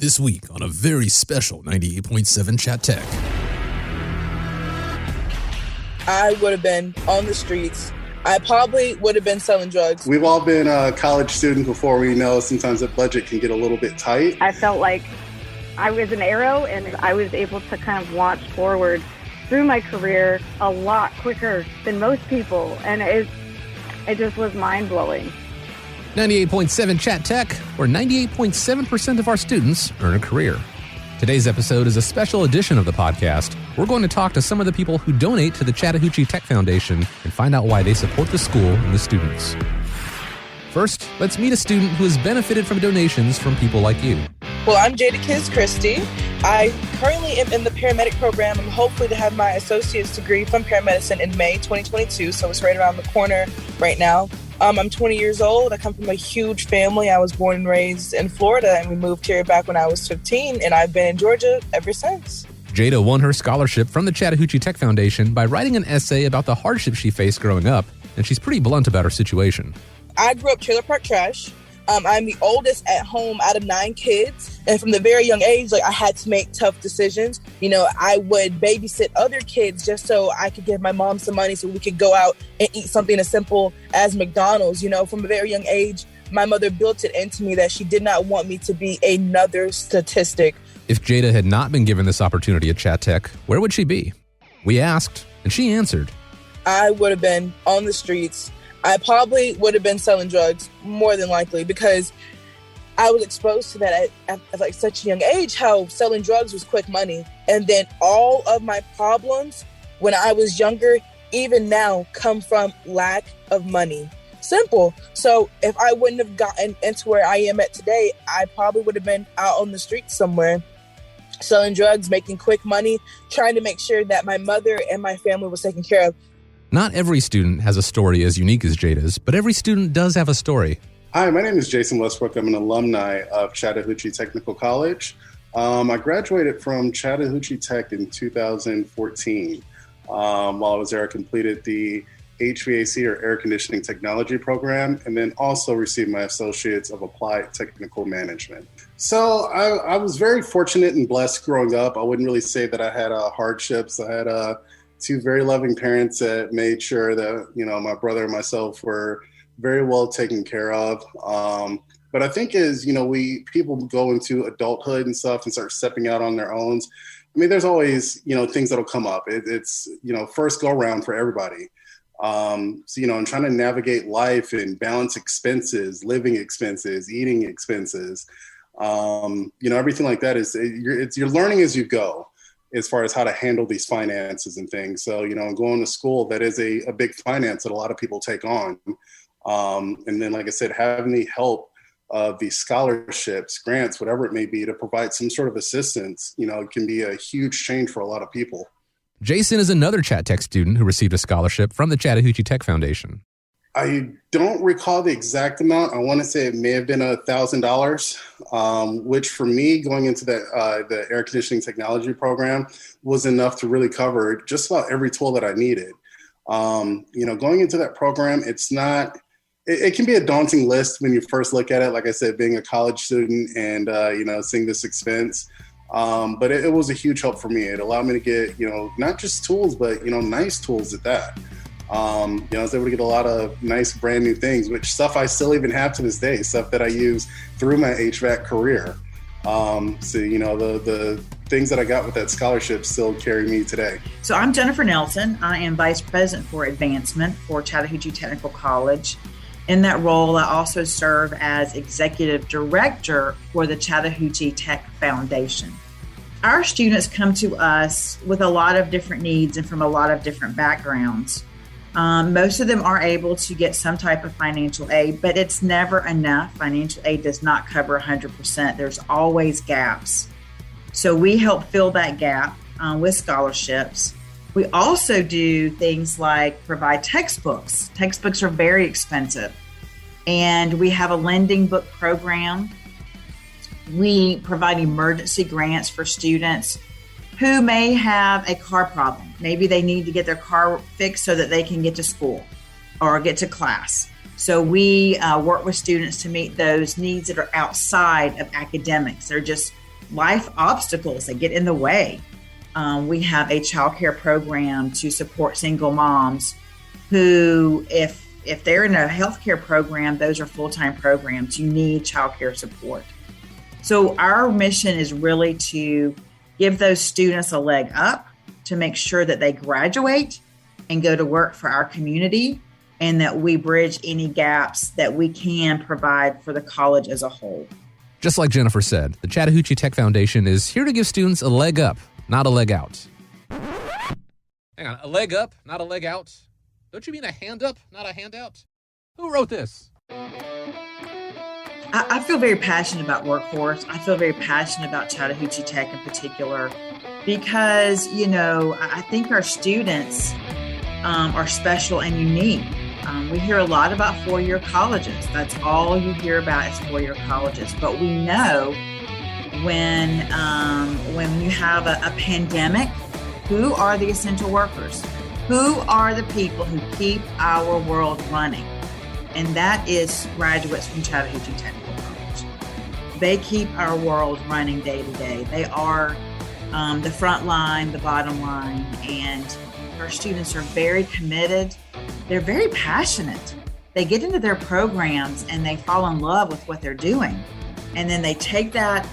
This week on a very special 98.7 Chatt Tech. I would have been on the streets. I probably would have been selling drugs. We've all been college students before. We know sometimes the budget can get a little bit tight. I felt like I was an arrow and I was able to kind of launch forward through my career a lot quicker than most people. And it just was mind-blowing. 98.7 Chatt Tech, where 98.7% of our students earn a career. Today's episode is a special edition of the podcast. We're going to talk to some of the people who donate to the Chattahoochee Tech Foundation and find out why they support the school and the students. First, let's meet a student who has benefited from donations from people like you. Well, I'm Jada Kiz Christie. I currently am in the paramedic program. I'm hopefully to have my associate's degree from paramedicine in May 2022, so it's right around the corner right now. I'm 20 years old. I come from a huge family. I was born and raised in Florida, and we moved here back when I was 15, and I've been in Georgia ever since. Jada won her scholarship from the Chattahoochee Tech Foundation by writing an essay about the hardships she faced growing up, and she's pretty blunt about her situation. I grew up trailer park trash. I'm the oldest at home out of 9 kids. And from the very young age, I had to make tough decisions. You know, I would babysit other kids just so I could give my mom some money so we could go out and eat something as simple as McDonald's. You know, from a very young age, my mother built it into me that she did not want me to be another statistic. If Jada had not been given this opportunity at Chatt Tech, where would she be? We asked, and she answered. I would have been on the streets. I probably would have been selling drugs, more than likely, because I was exposed to that at such a young age, how selling drugs was quick money. And then all of my problems when I was younger, even now, come from lack of money. Simple. So if I wouldn't have gotten into where I am at today, I probably would have been out on the streets somewhere, selling drugs, making quick money, trying to make sure that my mother and my family was taken care of. Not every student has a story as unique as Jada's, but every student does have a story. Hi, my name is Jason Westbrook. I'm an alumni of Chattahoochee Technical College. I graduated from Chattahoochee Tech in 2014. While I was there, I completed the HVAC or air conditioning technology program, and then also received my associates of applied technical management. So I was very fortunate and blessed growing up. I wouldn't really say that I had hardships. I had 2 very loving parents that made sure that, my brother and myself were very well taken care of. But I think as, people go into adulthood and stuff and start stepping out on their own, there's always, things that'll come up. It's, first go around for everybody. And trying to navigate life and balance expenses, living expenses, eating expenses, everything like that you're learning as you go, as far as how to handle these finances and things. So, going to school, that is a big finance that a lot of people take on. And then, like I said, having the help of these scholarships, grants, whatever it may be, to provide some sort of assistance, can be a huge change for a lot of people. Jason is another Chatt Tech student who received a scholarship from the Chattahoochee Tech Foundation. I don't recall the exact amount. I want to say it may have been $1,000, which for me, going into the air conditioning technology program, was enough to really cover just about every tool that I needed. Going into that program, it can be a daunting list when you first look at it. Like I said, being a college student and, seeing this expense. But it was a huge help for me. It allowed me to get, not just tools, but, nice tools at that. I was able to get a lot of nice brand new things, which stuff I still even have to this day, stuff that I use through my HVAC career. The things that I got with that scholarship still carry me today. So I'm Jennifer Nelson. I am Vice President for Advancement for Chattahoochee Technical College. In that role, I also serve as Executive Director for the Chattahoochee Tech Foundation. Our students come to us with a lot of different needs and from a lot of different backgrounds. Most of them are able to get some type of financial aid, but it's never enough. Financial aid does not cover 100%. There's always gaps. So we help fill that gap with scholarships. We also do things like provide textbooks. Textbooks are very expensive. And we have a lending book program. We provide emergency grants for students who may have a car problem. Maybe they need to get their car fixed so that they can get to school or get to class. So we work with students to meet those needs that are outside of academics. They're just life obstacles that get in the way. We have a childcare program to support single moms who, if they're in a healthcare program, those are full-time programs. You need childcare support. So our mission is really to give those students a leg up to make sure that they graduate and go to work for our community, and that we bridge any gaps that we can provide for the college as a whole. Just like Jennifer said, the Chattahoochee Tech Foundation is here to give students a leg up, not a leg out. Hang on, a leg up, not a leg out? Don't you mean a hand up, not a handout? Who wrote this? I feel very passionate about workforce. I feel very passionate about Chattahoochee Tech in particular because, I think our students are special and unique. We hear a lot about four-year colleges. That's all you hear about is four-year colleges. But we know when you have a pandemic, who are the essential workers? Who are the people who keep our world running? And that is graduates from Chattahoochee Technical College. They keep our world running day to day. They are the front line, the bottom line, and our students are very committed. They're very passionate. They get into their programs and they fall in love with what they're doing. And then they take that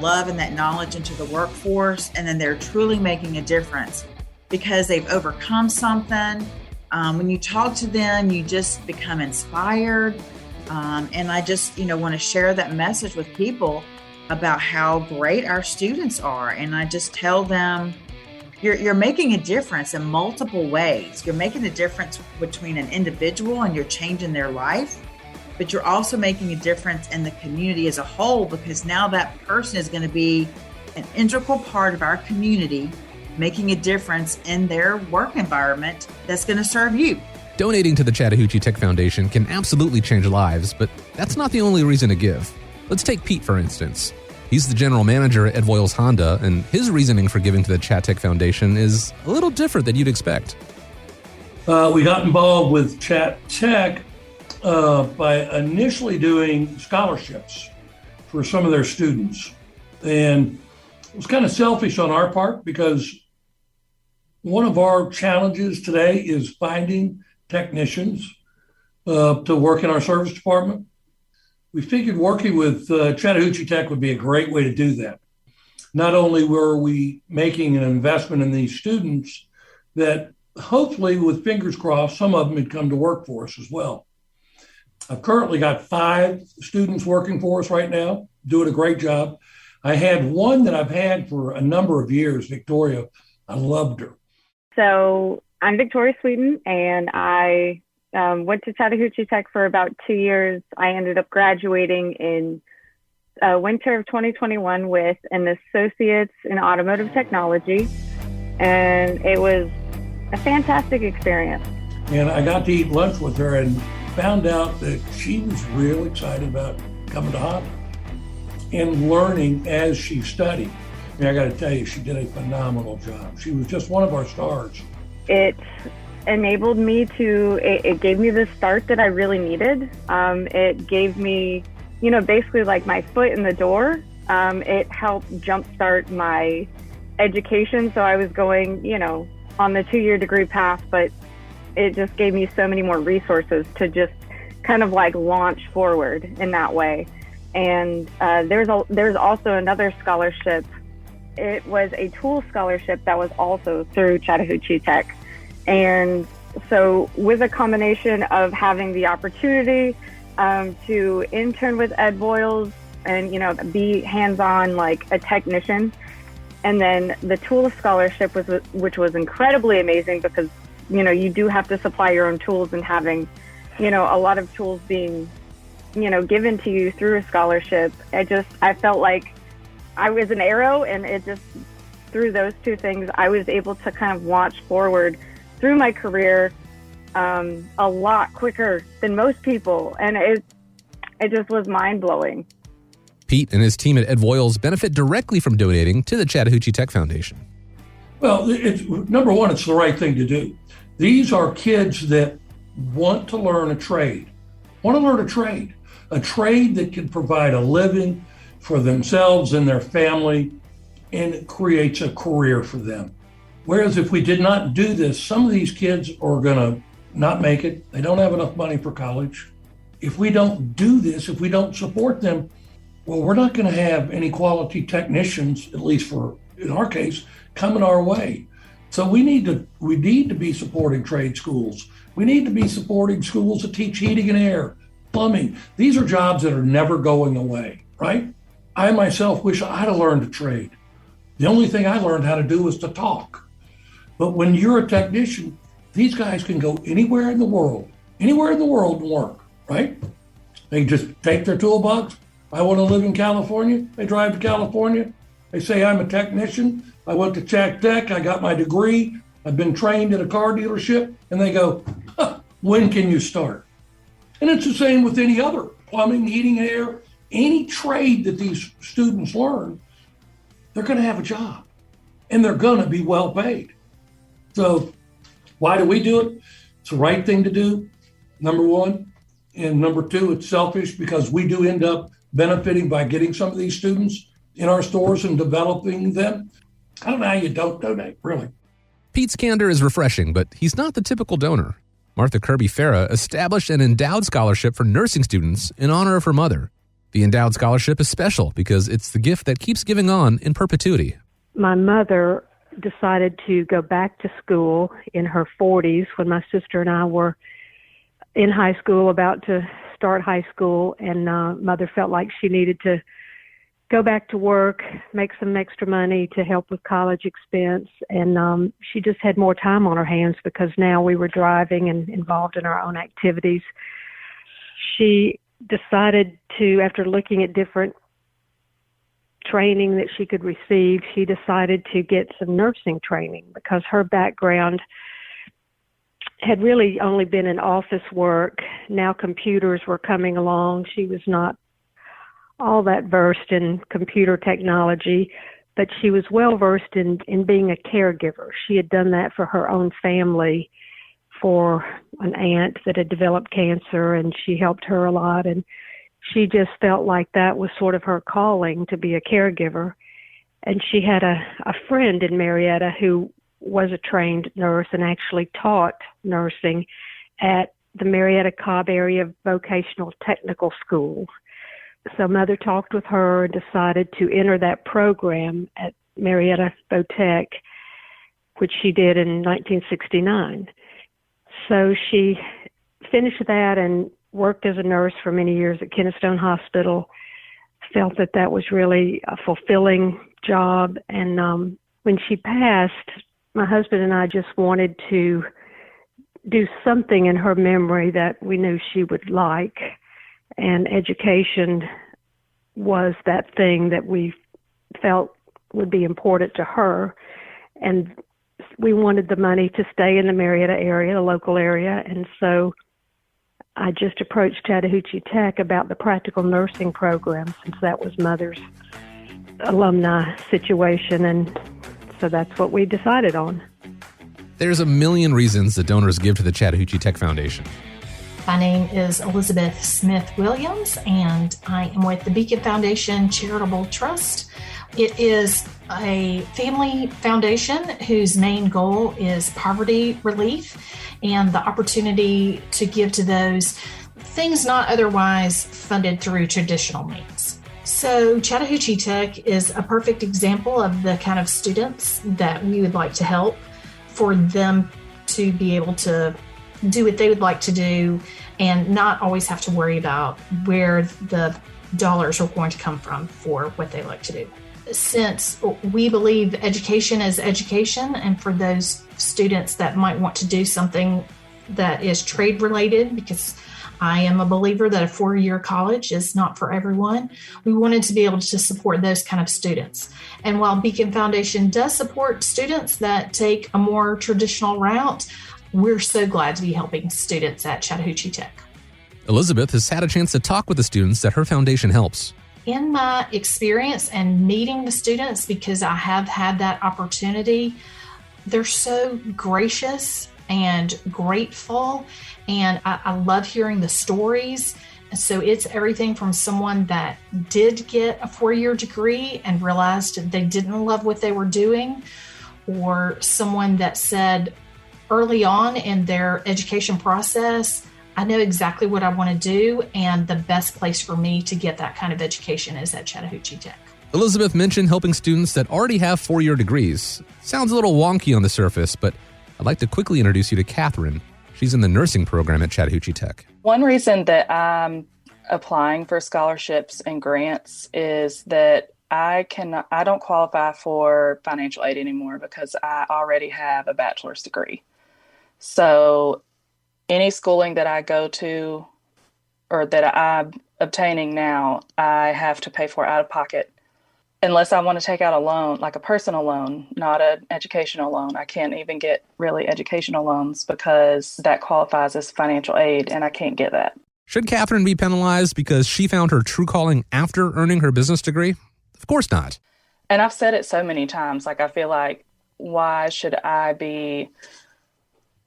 love and that knowledge into the workforce, and then they're truly making a difference because they've overcome something. When you talk to them, you just become inspired. And I just, want to share that message with people about how great our students are. And I just tell them, you're making a difference in multiple ways. You're making a difference between an individual and you're changing their life, but you're also making a difference in the community as a whole, because now that person is going to be an integral part of our community, making a difference in their work environment that's going to serve you. Donating to the Chattahoochee Tech Foundation can absolutely change lives, but that's not the only reason to give. Let's take Pete, for instance. He's the general manager at Ed Voiles Honda, and his reasoning for giving to the Chatt Tech Foundation is a little different than you'd expect. We got involved with Chatt Tech by initially doing scholarships for some of their students. And it was kind of selfish on our part because one of our challenges today is finding technicians to work in our service department. We figured working with Chattahoochee Tech would be a great way to do that. Not only were we making an investment in these students, that hopefully, with fingers crossed, some of them would come to work for us as well. I've currently got 5 students working for us right now, doing a great job. I had one that I've had for a number of years, Victoria. I loved her. So I'm Victoria Sweden, and I went to Chattahoochee Tech for about 2 years. I ended up graduating in winter of 2021 with an associate's in automotive technology, and it was a fantastic experience. And I got to eat lunch with her and found out that she was real excited about coming to Honda and learning as she studied. I got to tell you, she did a phenomenal job. She was just one of our stars. It enabled me it gave me the start that I really needed. It gave me, basically like my foot in the door. It helped jumpstart my education. So I was going, on the 2-year degree path, but it just gave me so many more resources to just kind of like launch forward in that way. And there's also another scholarship. It was a tool scholarship that was also through Chattahoochee Tech. And so with a combination of having the opportunity to intern with Ed Voiles and, be hands-on like a technician, and then the tool scholarship which was incredibly amazing because, you do have to supply your own tools, and having, a lot of tools being, given to you through a scholarship. I felt like I was an arrow, and it just, through those two things, I was able to kind of launch forward through my career a lot quicker than most people. And it just was mind-blowing. Pete and his team at Ed Voiles benefit directly from donating to the Chattahoochee Tech Foundation. Well, number one, it's the right thing to do. These are kids that want to learn a trade that can provide a living, for themselves and their family, and it creates a career for them. Whereas if we did not do this, some of these kids are going to not make it. They don't have enough money for college. If we don't do this, if we don't support them, well, we're not going to have any quality technicians, at least for, in our case, coming our way. So we need to be supporting trade schools. We need to be supporting schools that teach heating and air, plumbing. These are jobs that are never going away, right? I myself wish I had learned a trade. The only thing I learned how to do was to talk. But when you're a technician, these guys can go anywhere in the world and work, right? They just take their toolbox. I want to live in California. They drive to California. They say, I'm a technician. I went to Chatt Tech. I got my degree. I've been trained at a car dealership. And they go, when can you start? And it's the same with any other plumbing, heating, air, any trade that these students learn, they're going to have a job and they're going to be well paid. So why do we do it? It's the right thing to do, number one. And number two, it's selfish because we do end up benefiting by getting some of these students in our stores and developing them. I don't know how you don't donate, really. Pete's candor is refreshing, but he's not the typical donor. Martha Kirby Farah established an endowed scholarship for nursing students in honor of her mother. The endowed scholarship is special because it's the gift that keeps giving on in perpetuity. My mother decided to go back to school in her 40s when my sister and I were in high school, about to start high school, and Mother felt like she needed to go back to work, make some extra money to help with college expense, and she just had more time on her hands because now we were driving and involved in our own activities. She decided to, after looking at different training that she could receive, she decided to get some nursing training because her background had really only been in office work. Now computers were coming along. She was not all that versed in computer technology, but she was well versed in being a caregiver. She had done that for her own family, for an aunt that had developed cancer, and she helped her a lot. And she just felt like that was sort of her calling, to be a caregiver. And she had a friend in Marietta who was a trained nurse and actually taught nursing at the Marietta Cobb Area Vocational Technical School. So Mother talked with her and decided to enter that program at Marietta Votech, which she did in 1969. So she finished that and worked as a nurse for many years at Kennestone Hospital, felt that that was really a fulfilling job. And when she passed, my husband and I just wanted to do something in her memory that we knew she would like. And education was that thing that we felt would be important to her. And we wanted the money to stay in the Marietta area, the local area. And so I just approached Chattahoochee Tech about the practical nursing program, since that was Mother's alumni situation. And so that's what we decided on. There's a million reasons that donors give to the Chattahoochee Tech Foundation. My name is Elizabeth Smith-Williams, and I am with the Beacon Foundation Charitable Trust. It is a family foundation whose main goal is poverty relief and the opportunity to give to those things not otherwise funded through traditional means. So Chattahoochee Tech is a perfect example of the kind of students that we would like to help, for them to be able to do what they would like to do and not always have to worry about where the dollars are going to come from for what they like to do. Since we believe education is education, and for those students that might want to do something that is trade related, because I am a believer that a 4-year college is not for everyone, we wanted to be able to support those kind of students. And while Beacon Foundation does support students that take a more traditional route, we're so glad to be helping students at Chattahoochee Tech. Elizabeth has had a chance to talk with the students that her foundation helps. In my experience and meeting the students, because I have had that opportunity, they're so gracious and grateful, and I love hearing the stories So it's everything from someone that did get a 4-year degree and realized they didn't love what they were doing, or someone that said early on in their education process, I know exactly what I want to do, and the best place for me to get that kind of education is at Chattahoochee Tech. Elizabeth mentioned helping students that already have 4-year degrees. Sounds a little wonky on the surface, but I'd like to quickly introduce you to Catherine. She's in the nursing program at Chattahoochee Tech. One reason that I'm applying for scholarships and grants is that I don't qualify for financial aid anymore because I already have a bachelor's degree. So any schooling that I go to or that I'm obtaining now, I have to pay for out of pocket. Unless I want to take out a loan, like a personal loan, not an educational loan. I can't even get really educational loans because that qualifies as financial aid, and I can't get that. Should Catherine be penalized because she found her true calling after earning her business degree? Of course not. And I've said it so many times, like I feel like, why should I be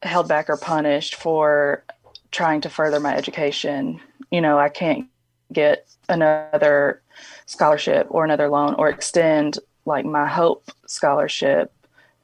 held back or punished for trying to further my education? You know, I can't get another scholarship or another loan or extend like my Hope scholarship,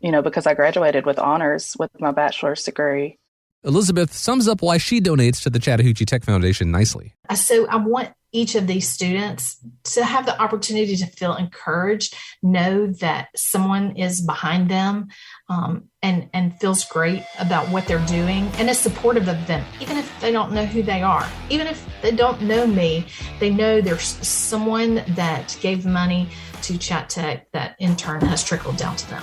you know, because I graduated with honors with my bachelor's degree. Elizabeth sums up why she donates to the Chattahoochee Tech Foundation nicely. So I want each of these students to have the opportunity to feel encouraged, know that someone is behind them, and feels great about what they're doing and is supportive of them, even if they don't know who they are. Even if they don't know me, they know there's someone that gave money to Chatt Tech that in turn has trickled down to them.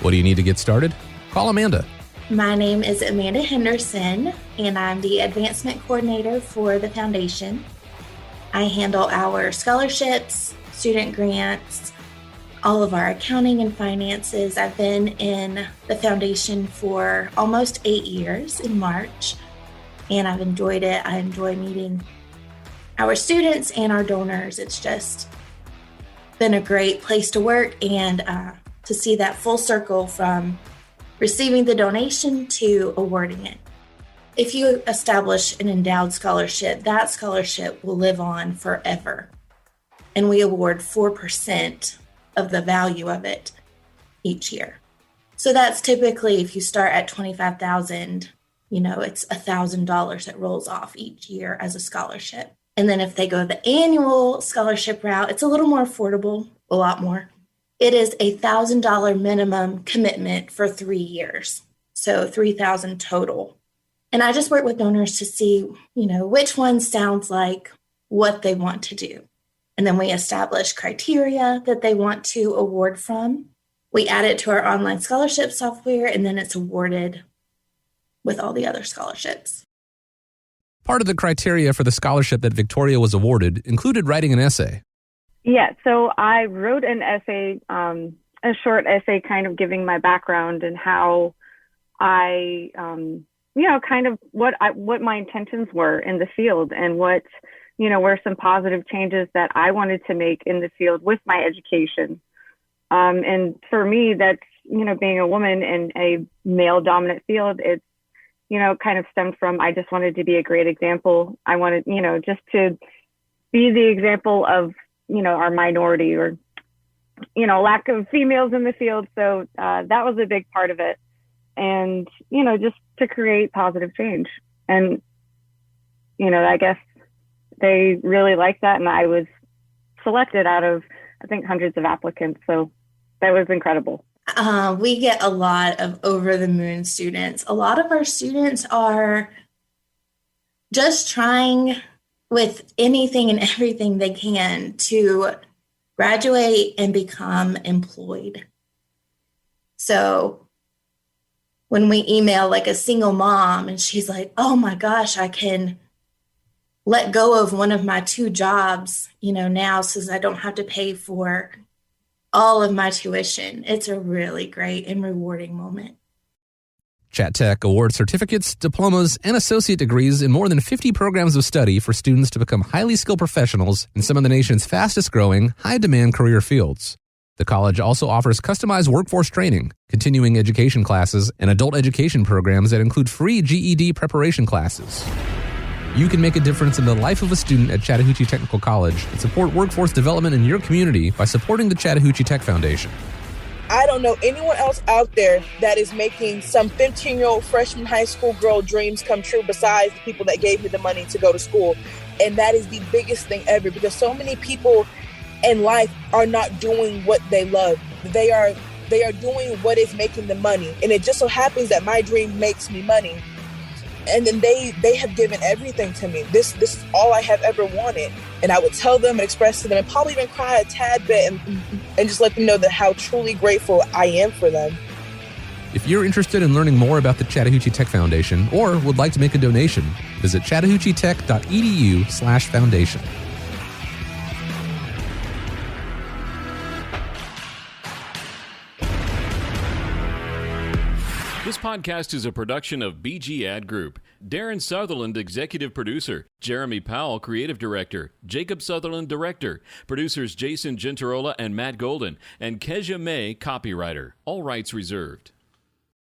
What do you need to get started? Call Amanda. My name is Amanda Henderson, and I'm the advancement coordinator for the foundation. I handle our scholarships, student grants, all of our accounting and finances. I've been in the foundation for almost 8 years in March, and I've enjoyed it. I enjoy meeting our students and our donors. It's just been a great place to work, and to see that full circle from receiving the donation to awarding it. If you establish an endowed scholarship, that scholarship will live on forever. And we award 4% of the value of it each year. So that's typically, if you start at $25,000, you know, it's $1,000 that rolls off each year as a scholarship. And then if they go the annual scholarship route, it's a little more affordable, a lot more. It is a $1,000 minimum commitment for 3 years. So $3,000 total. And I just work with donors to see, you know, which one sounds like what they want to do. And then we establish criteria that they want to award from. We add it to our online scholarship software, and then it's awarded with all the other scholarships. Part of the criteria for the scholarship that Victoria was awarded included writing an essay. Yeah, so I wrote an essay, a short essay kind of giving my background and how I, kind of what my intentions were in the field and what, were some positive changes that I wanted to make in the field with my education. And for me, that's, being a woman in a male dominant field, it's, kind of stemmed from, I just wanted to be a great example. I wanted, just to be the example of, our minority or, lack of females in the field. So that was a big part of it. And, just to create positive change. And, I guess they really liked that. And I was selected out of, I think, hundreds of applicants. So that was incredible. We get a lot of over the moon students. A lot of our students are just trying with anything and everything they can to graduate and become employed. So when we email like a single mom and she's like, oh my gosh, I can let go of one of my 2 jobs, now since I don't have to pay for all of my tuition. It's a really great and rewarding moment. Chatt Tech awards certificates, diplomas, and associate degrees in more than 50 programs of study for students to become highly skilled professionals in some of the nation's fastest-growing, high-demand career fields. The college also offers customized workforce training, continuing education classes, and adult education programs that include free GED preparation classes. You can make a difference in the life of a student at Chattahoochee Technical College and support workforce development in your community by supporting the Chattahoochee Tech Foundation. I don't know anyone else out there that is making some 15-year-old freshman high school girl dreams come true besides the people that gave me the money to go to school. And that is the biggest thing ever, because so many people in life are not doing what they love. They are doing what is making them money. And it just so happens that my dream makes me money. And then they have given everything to me. This is all I have ever wanted. And I would tell them and express to them and probably even cry a tad bit and just let them know that how truly grateful I am for them. If you're interested in learning more about the Chattahoochee Tech Foundation or would like to make a donation, visit chattahoocheetech.edu/foundation. This podcast is a production of BG Ad Group. Darren Sutherland, executive producer. Jeremy Powell, creative director. Jacob Sutherland, director. Producers Jason Gentarola and Matt Golden. And Kezia May, copywriter. All rights reserved.